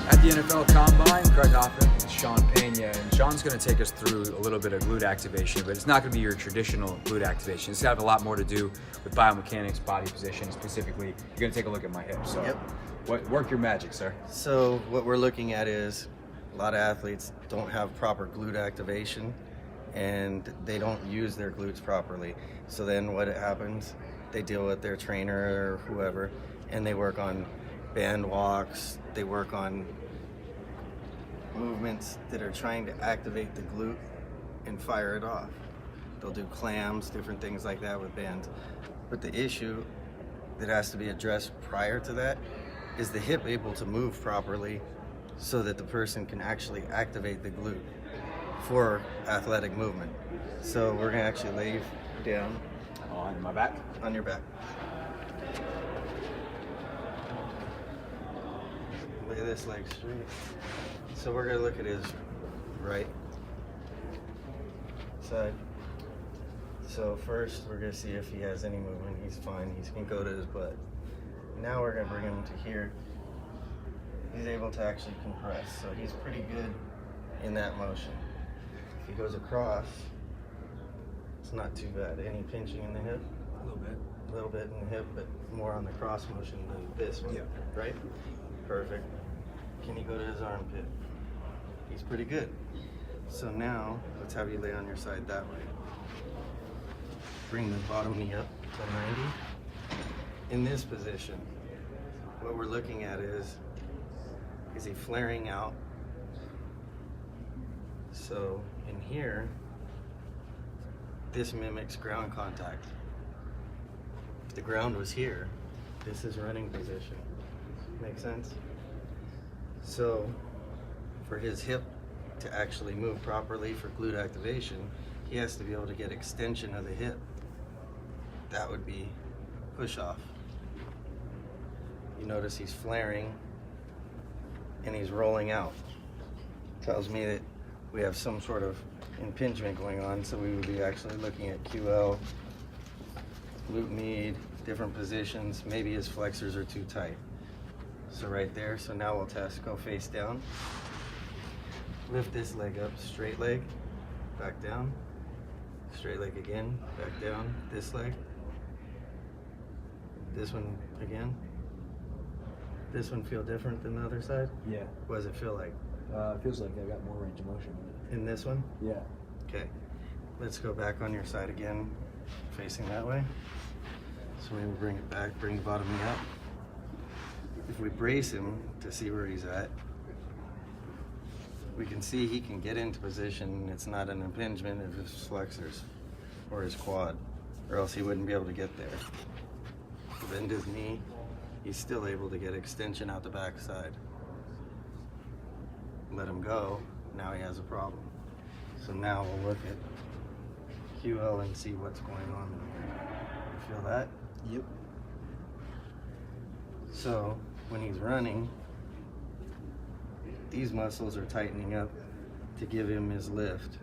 At the NFL Combine, Craig Hoffman and Sean Pena, and Sean's going to take us through a little bit of glute activation, but it's not going to be your traditional glute activation. It's got a lot more to do with biomechanics, body position. Specifically, you're going to take a look at my hips. So, work your magic, sir. So what we're looking at is a lot of athletes don't have proper glute activation, and they don't use their glutes properly. So then what happens? They deal with their trainer or whoever, and they work on band walks, they work on movements that are trying to activate the glute and fire it off. They'll do clams, different things like that with bands. But the issue that has to be addressed prior to that is the hip able to move properly so that the person can actually activate the glute for athletic movement. So we're gonna actually lay you down. On my back? On your back. Lay this leg straight. So we're gonna look at his right side. So first we're gonna see if he has any movement. He's fine, he can go to his butt. Now we're gonna bring him to here. He's able to actually compress, so he's pretty good in that motion. If he goes across, it's not too bad. Any pinching in the hip? A little bit. A little bit in the hip, but more on the cross motion than this one. Yeah. Right? Perfect. Can you go to his armpit? He's pretty good. So now, let's have you lay on your side that way. Bring the bottom knee up to 90. In this position, what we're looking at is he flaring out? So in here, this mimics ground contact. If the ground was here, this is running position. Make sense? So for his hip to actually move properly for glute activation, he has to be able to get extension of the hip. That would be push off. You notice he's flaring and he's rolling out. Tells me that we have some sort of impingement going on, so we would be actually looking at QL, glute med, different positions. Maybe his flexors are too tight. So right there, so now we'll test, go face down. Lift this leg up, straight leg, back down. Straight leg again, back down. This leg. This one again. This one feel different than the other side? Yeah. What does it feel like? It feels like I got more range of motion with it. In this one? Yeah. Okay. Let's go back on your side again, facing that way. So we will bring it back, bring the bottom knee up. If we brace him to see where he's at, we can see he can get into position. It's not an impingement of his flexors or his quad, or else he wouldn't be able to get there. Bend his knee, he's still able to get extension out the back side. Let him go, now he has a problem. So now we'll look at QL and see what's going on in here. You feel that? Yep. So when he's running, these muscles are tightening up to give him his lift,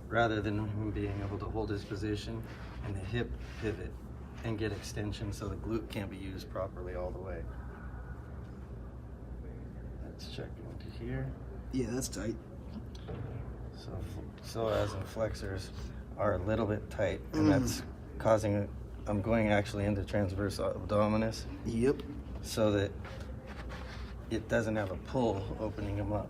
rather than him being able to hold his position and the hip pivot and get extension so the glute can't be used properly all the way. Let's check into here. Yeah, that's tight. So psoas and flexors are a little bit tight, and that's causing I'm going actually into transverse abdominis. Yep. So that it doesn't have a pull opening them up.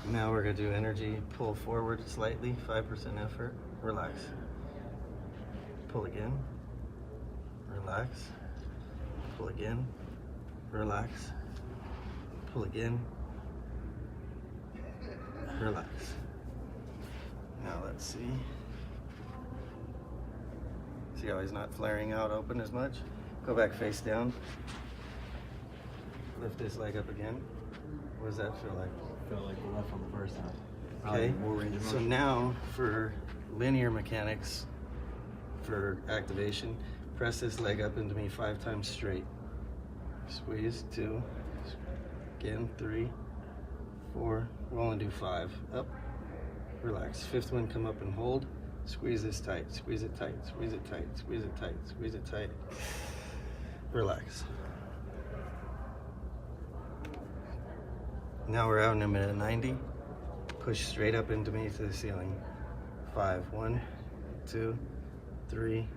Now we're gonna do energy, pull forward slightly, 5% effort, relax. Pull again, relax. Pull again, relax. Pull again, relax. Now let's see. See how he's not flaring out open as much? Go back face down. Lift this leg up again. What does that feel like? Felt like the left on the first time. Okay, More range of so motion. now for linear mechanics, for activation, press this leg up into me 5 times straight. Squeeze, 2, again, 3, 4, we'll only do 5. Up, relax. 5th one, come up and hold. Squeeze this tight, squeeze it tight, squeeze it tight, squeeze it tight, squeeze it tight. Relax. Now we're out in a minute 90. Push straight up into me to the ceiling. 5, 1, 2, 3,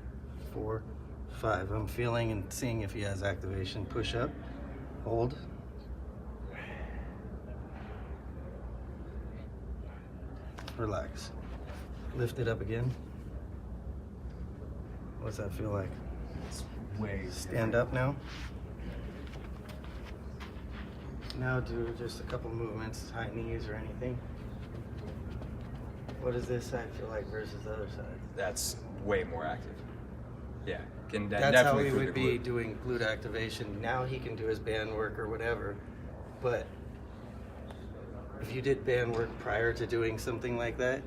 4, 5. I'm feeling and seeing if he has activation. Push up, hold. Relax. Lift it up again. What's that feel like? It's way Stand up now. Now do just a couple movements, high knees or anything. What does this side feel like versus the other side? That's way more active. Yeah, can That's how definitely he improve would the be glute. doing glute activation. Now he can do his band work or whatever. But if you did band work prior to doing something like that,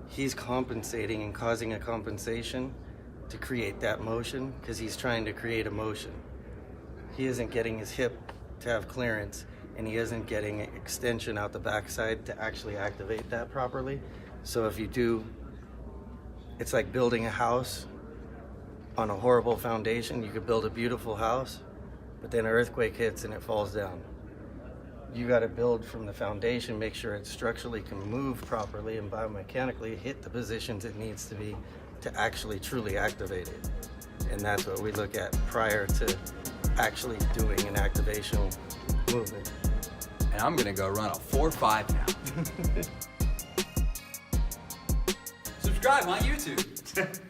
he's compensating and causing a compensation to create that motion because he's trying to create a motion. He isn't getting his hip to have clearance, and he isn't getting extension out the backside to actually activate that properly. So if you do, it's like building a house on a horrible foundation. You could build a beautiful house, but then an earthquake hits and it falls down. You got to build from the foundation, make sure it structurally can move properly and biomechanically hit the positions it needs to be to actually truly activate it. And that's what we look at prior to actually doing an activational movement. And I'm gonna go run a 4.5 now. Subscribe on YouTube.